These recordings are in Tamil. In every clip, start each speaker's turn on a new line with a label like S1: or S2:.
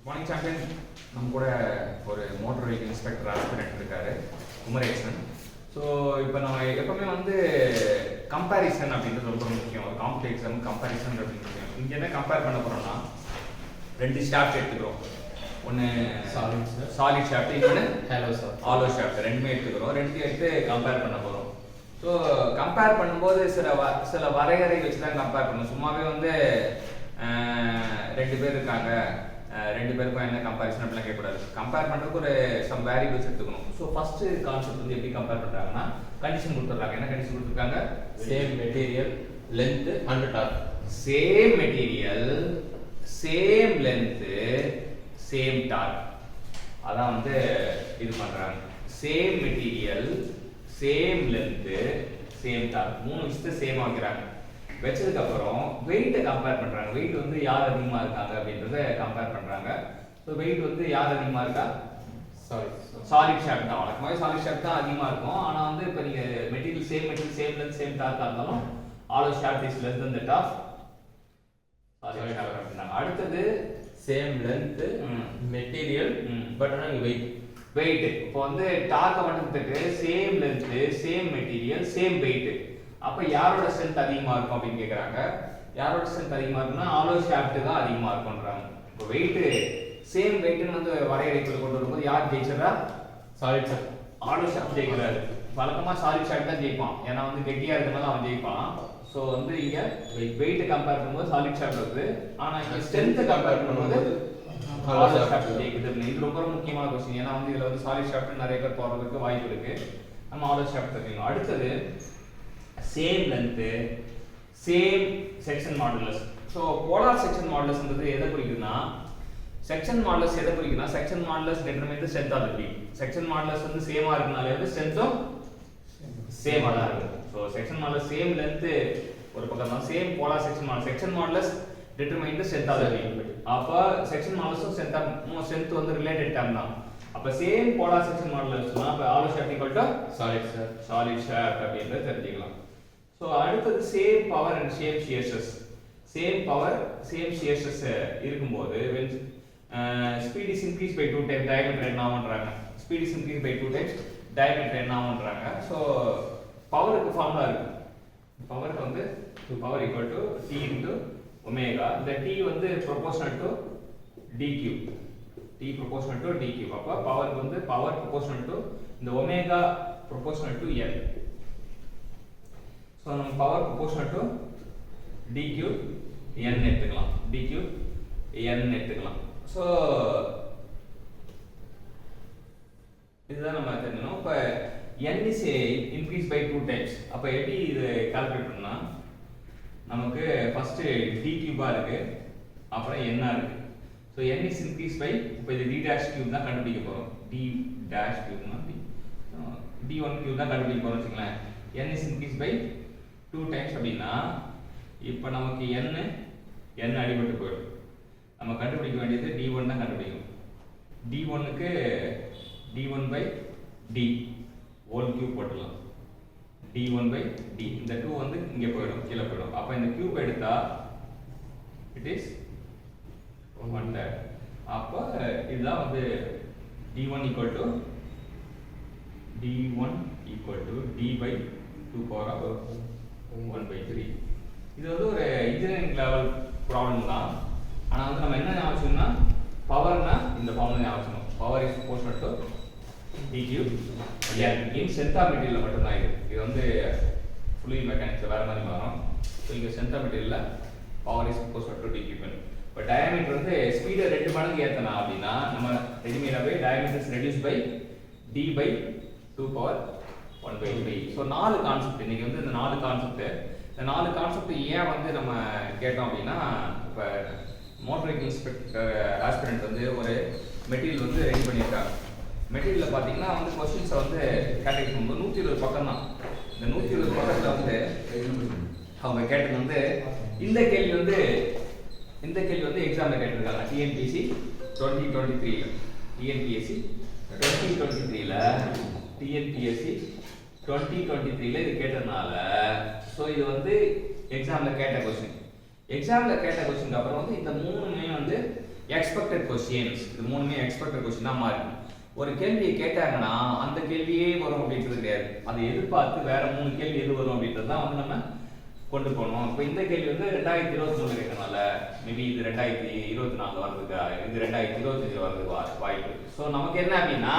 S1: மார்னிங் சாம்பியன் நம்ம கூட ஒரு மோட்டார் வெஹிக்கிள் இன்ஸ்பெக்டர் ஆஸ்பிரண்ட் இருக்காரு குமரேசன். ஸோ இப்போ நம்ம எப்பவுமே வந்து கம்பேரிசன் அப்படின்றது ரொம்ப முக்கியம். ஒரு காம்படிட்டிவ் எக்ஸாம் கம்பேரிசன் அப்படின்னு முக்கியம். இங்கே என்ன கம்பேர் பண்ண போகிறோம்னா ரெண்டு ஷாஃப்ட் எடுத்துக்கிறோம். ஒன்று சாலிட் ஷாஃப்ட், இன்னொன்று ஹாலோ ஷாஃப்ட். ரெண்டுமே எடுத்துக்கிறோம். ரெண்டையும் எடுத்து கம்பேர் பண்ண போகிறோம். ஸோ கம்பேர் பண்ணும்போது சில வரையறை வச்சு தான் கம்பேர் பண்ணணும். சும்மாவே வந்து ரெண்டு பேர் இருக்காங்க, ரெண்டு பேருக்கும் என்ன கம்பேரிசன் அப்படிலாம் கேட்கக்கூடாது. கம்பேர் பண்ணுறதுக்கு ஒரு சம் வேரியபிள்ஸ் எடுத்துக்கணும். ஸோ ஃபர்ஸ்ட் கான்செப்ட் வந்து எப்படி கம்பேர் பண்ணுறாங்கன்னா கண்டிஷன் கொடுத்துட்றாங்க. என்ன கண்டிஷன் கொடுத்துருக்காங்க?
S2: Same material, length and torque.
S1: Same material, same length, same torque. அதான் வந்து இது பண்றாங்க. Same material, same length, same torque. மூணு விஷயத்தை சேமா வைக்கிறாங்க. வச்சதுக்கு அப்புறம் வெயிட்டை கம்பேர் பண்றாங்க. வெயிட் வந்து யார் அதிகமா இருக்காங்க அப்படின்றத கம்பேர் பண்றாங்க. ஸோ வெயிட் வந்து யார் அதிகமா இருக்கா? சாலிட் ஷாஃப்ட் தான். வழக்கமாகவே சாலிட் ஷாஃப்ட் தான் அதிகமா இருக்கும். ஆனா வந்து இப்போ நீங்க மெட்டீரியல் சேம் லென்த் சேம் டார்க்கா இருந்தாலும் all shaft is less than that of solid shaft அப்படின்னாங்க. அடுத்தது
S2: சேம் லென்த் மெட்டீரியல், பட் ஆனால் இங்கே
S1: வெயிட். இப்போ வந்து டார்க்கை மட்டும் same length, same material, same wait. அப்ப யாரோட ஸ்ட்ரென்த் அதிகமா இருக்கும் அப்படின்னு கேக்குறாங்க. யாரோட ஸ்ட்ரென்த் அதிகமா இருக்குன்னா ஆலோ ஷாஃப்ட் தான் அதிகமா இருக்கும்ன்றாங்க. இப்போ வெயிட் சேம் வெயிட்னு வந்து வரையறைக்குள்ள கொண்டு வரும்போது யார் ஜெயிச்சதா?
S2: Solid shaft.
S1: ஆலோ ஷாஃப்ட் ஜெயிக்கிறாரு. வழக்கமா சாலிட் ஷாஃப்ட் தான் ஜெயிப்பான். ஏன்னா வந்து கெட்டியா இருக்கனால அவன் ஜெயிப்பான். ஸோ வந்து இங்க வெயிட் கம்பேர் பண்ணும்போது சாலிட் ஷாஃப்ட் வருது. ஆனா இங்க ஸ்ட்ரென்த் கம்பேர் பண்ணும்போது ஆலோ ஷாஃப்ட் ஜெயிக்குது. இது ரொம்ப முக்கியமான கொஸ்டின். ஏன்னா வந்து இதுல வந்து சாலிட் ஷாஃப்ட் நிறைய பேர் போறதுக்கு வாய்ப்பு இருக்கு. நம்ம ஆலோ ஷாஃப்ட் தெரியும். அடுத்தது same length, same section modulus. So polar section மாடுலஸ்ன்றது எதை குறிக்குதுன்னா, செக்ஷன் மாடுலஸ் எதை குறிக்குதுன்னா section modulus determine the strength of the beam. Section modulus வந்து சேமா இருக்கனால வந்து ஸ்ட்ரென்த்தும் சேமா தான் இருக்கும். So section modulus same length ஒரு பக்கம் தான், same polar section modulus. Section modulus determine the strength of the beam. அப்ப செக்ஷன் மாடுலஸும் ஸ்ட்ரென்த் வந்து ரிலேட்டட் டேர்ம் தான். அப்ப சேம் போலார் செக்ஷன் மாடுலஸ்னா அப்ப all shaft equal to solid shaft அப்படின்றது தெரிஞ்சுக்கலாம். ஸோ அடுத்தது same power and same shear stress. Same power same shear stress இருக்கும்போது when speed is increased by 2 times diameter என்ன ஆகும்ன்றாங்க. speed is increased by 2 times diameter என்ன ஆகும்ன்றாங்க. ஸோ பவருக்கு ஃபார்முலா இருக்கு. பவருக்கு வந்து power equal to t into omega. இந்த t வந்து proportional to dq. t proportional to dq. அப்ப பவருக்கு வந்து பவர் proportional to இந்த ஒமேகா proportional to n. ஸோ நம்ம power proportional to dq n எடுத்துக்கலாம். dq n எடுத்துக்கலாம். ஸோ இதுதான் நம்ம தெரிஞ்சுக்கணும். இப்போ n is increase by 2 times. அப்போ எப்படி இது கால்குலேட் பண்ணா நமக்கு ஃபர்ஸ்ட் d³ இருக்கு, அப்புறம் n இருக்கு. So n is increase by இப்போ இது d'³ தான் கண்டுபிடிக்க போறோம். d'³ d1³ தான் கண்டுபிடிக்க போறோம் வச்சுக்கலாம். n is increase by 2 times அப்படின்னா இப்போ நமக்கு n அடிபட்டு போயிடும். நம்ம கண்டுபிடிக்க வேண்டியது d1 தான் கண்டுபிடிக்கணும். d1க்கு d1 by d whole cube போட்டுடலாம். d1 by d இந்த 2 வந்து இங்க போயிடும், கீழே போயிடும். அப்ப இந்த கியூப் எடுத்தா இட் இஸ் 1/3. அப்ப இதுதான் வந்து d1 equal to d by 2 power of 1/3. இது வந்து ஒரு இன்ஜினியரிங் லெவல் ப்ராப்ளம் தான். ஆனா வந்து நம்ம என்ன ஞாபகம்னா பவர்னா இந்த ஃபார்முலா ஞாபகம். Power is proportional to dq n in strength of material மட்டும் தான் இது. இது வந்து ஃப்ளூயிட் மெக்கானிக்ஸ் வேற மாதிரி மாறும். ஸோ இங்க ஸ்ட்ரென்த் ஆஃப் மெட்டீரியல்ல power is proportional to dq n. இப்போ டயாமீட்டர் வந்து ஸ்பீடை 2 மடங்கு ஏத்தனா அப்படின்னா நம்ம ரெடிமேடாவே diameter is reduce by d by 2 power 1/3. So 4 concept இன்னைக்கு வந்து இந்த 4 கான்செப்ட். இந்த 4 கான்செப்ட் ஏன் வந்து நம்ம கேட்டோம் அப்படின்னா, இப்போ மோட்டார் வெஹிக்கிள் இன்ஸ்பெக்டர் ஆஸ்பிரண்ட் வந்து ஒரு மெட்டீரியல் வந்து ரெடி பண்ணியிருக்காங்க. மெட்டீரியலில் பார்த்தீங்கன்னா வந்து கொஸ்டின்ஸை வந்து கேட்டகரி பண்ணும்போது 120 பக்கம் தான். இந்த 120 பக்கத்தில் வந்து அவங்க கேட்டது வந்து இந்த கேள்வி வந்து எக்ஸாமில் கேட்டிருக்காங்க. டிஎன்பிஎஸ்சி 2023ல டிஎன்பிஎஸ்சி 2023ல இது கேட்டதுனால ஸோ இது வந்து எக்ஸாமில் கேட்ட கொஸ்டின். எக்ஸாமில் கேட்ட கொஸ்டின் அப்புறம் வந்து இந்த மூணுமே வந்து எக்ஸ்பெக்டட் கொஸ்டின்ஸ். இது மூணுமே எக்ஸ்பெக்டட் கொஸ்டின் தான் மாறி ஒரு கேள்வியை கேட்டாங்கன்னா அந்த கேள்வியே வரும் அப்படின்றது கிடையாது. அதை எதிர்பார்த்து வேற 3 கேள்வி எது வரும் அப்படின்றது தான் வந்து நம்ம கொண்டு போகணும். இப்போ இந்த கேள்வி வந்து 2023 கேட்கறனால மேபி இது 2024 வர்றதுக்கா, இது 2025 வர்றதுக்கு வாய்ப்பு. ஸோ நமக்கு என்ன அப்படின்னா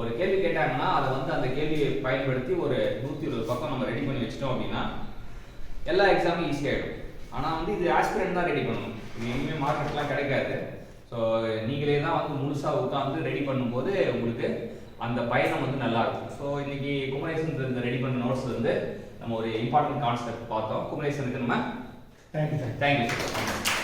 S1: ஒரு கேள்வி கேட்டாங்கன்னா அதை வந்து அந்த கேள்வியை பயன்படுத்தி ஒரு 120 பக்கம் நம்ம ரெடி பண்ணி வச்சிட்டோம் அப்படின்னா எல்லா எக்ஸாமும் ஈஸியாகிடும். ஆனால் வந்து இது ஆஸ்பிரண்ட் தான் ரெடி பண்ணணும். இது எங்கேயுமே மார்க்கெட்லாம் கிடைக்காது. ஸோ நீங்களே தான் வந்து முழுசாக உட்காந்து ரெடி பண்ணும்போது உங்களுக்கு அந்த பயணம் வந்து நல்லா இருக்கும். ஸோ இன்னைக்கு குமரேசன் இந்த ரெடி பண்ண நோட்ஸ் வந்து நம்ம ஒரு இம்பார்ட்டன்ட் கான்செப்ட் பார்த்தோம். குமரேசனுக்கு நம்ம தேங்க்யூ.